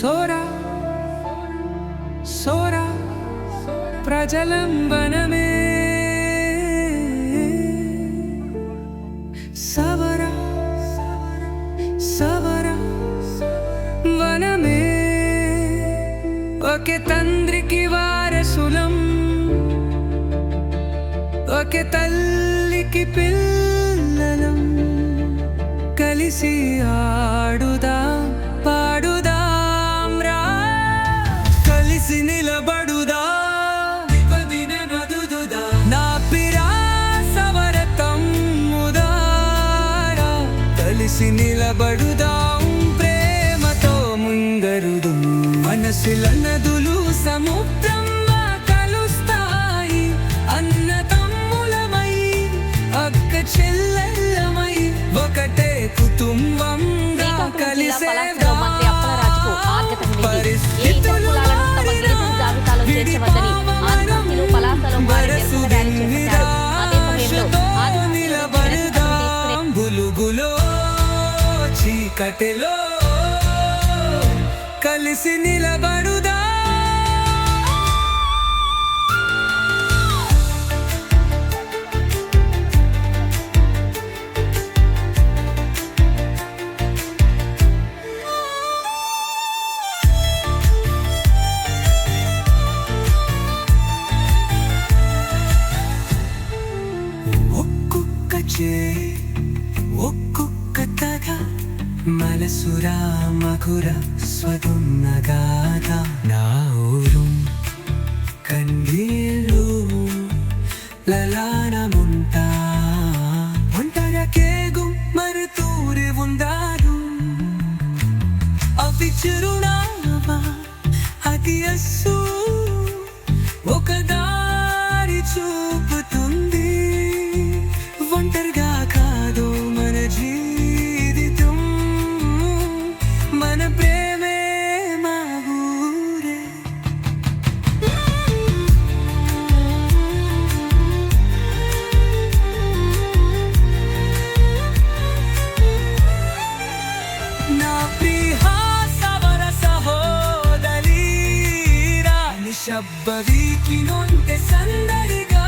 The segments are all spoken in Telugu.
సోరా సోరా ప్రజలంబనమే సవరా సవరా వనమే ఒకే తండ్రికి వారసులం, ఒకే తల్లికి పిల్లలం. కలిసి ఆడుదాం పాడుదాం రా, కలిసి నిలబడుదాం నా పిరా సవరతమ్ముదారా. కలిసి నిలబడుదాం ప్రేమతో ముందరుదు. మనసుల నదులు సముద్రంగా కలుస్తాయి, అన్న తమ్ములమై అక్క చెల్లెళ్ళమై ఒకటే కుటుంబంగా కలిసేద్దాం. పరిస్థితులు నిలబడదాం బులుగులో చీకటిలో కలిసి నిలబడుదా. ఒక్కొక్క కథ మనసురా మధుర స్వదున్నగాథ. నా ఊరు కన్నీళ్ళు లలానముంటా ఒంటరకేగు మరుతూరి ఉందారు. అవి చిరునామా అది అస్సు ఒక దారి చూపుతుంది. ఒంటరిగా కాదు మన జీవితం, మన ప్రేమే మా ఊరే. నా ప్రియ సవర సహోదరీరా, నిశ్శబ్దీకి నొంటె సందడిగా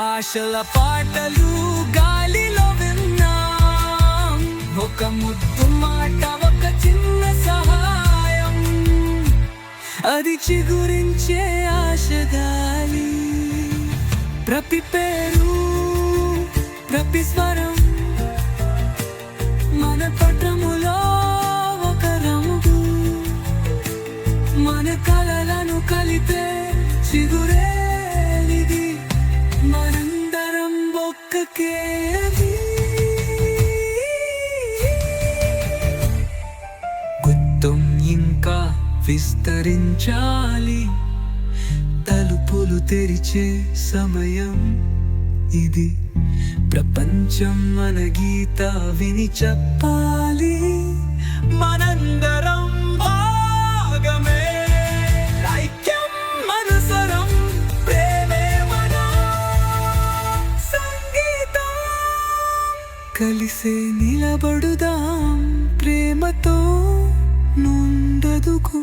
ఆశల పాటలు గాలిలో విన్నాం. ఒక ముద్దు మాట ఒక చిన్న సహాయం, అది చిగురించే ఆశగాలి. ప్రతి పేరు ప్రతి స్వరం మన పట్టములో ఒక రంగు, మన కలలను కలిపే చిగురేలిది. మనందరం ఒక్కకేది. గుత్తం ఇంకా విస్తరించాలి, తలుపులు తెరిచే సమయం ఇది. ప్రపంచం మన గీత విని చెప్పాలి, మనందరం భాగమే. ఐక్యం మనసరం ప్రేమే మన సంగీతం. కలిసే నిలబడుదాం ప్రేమతో నుండదుకు.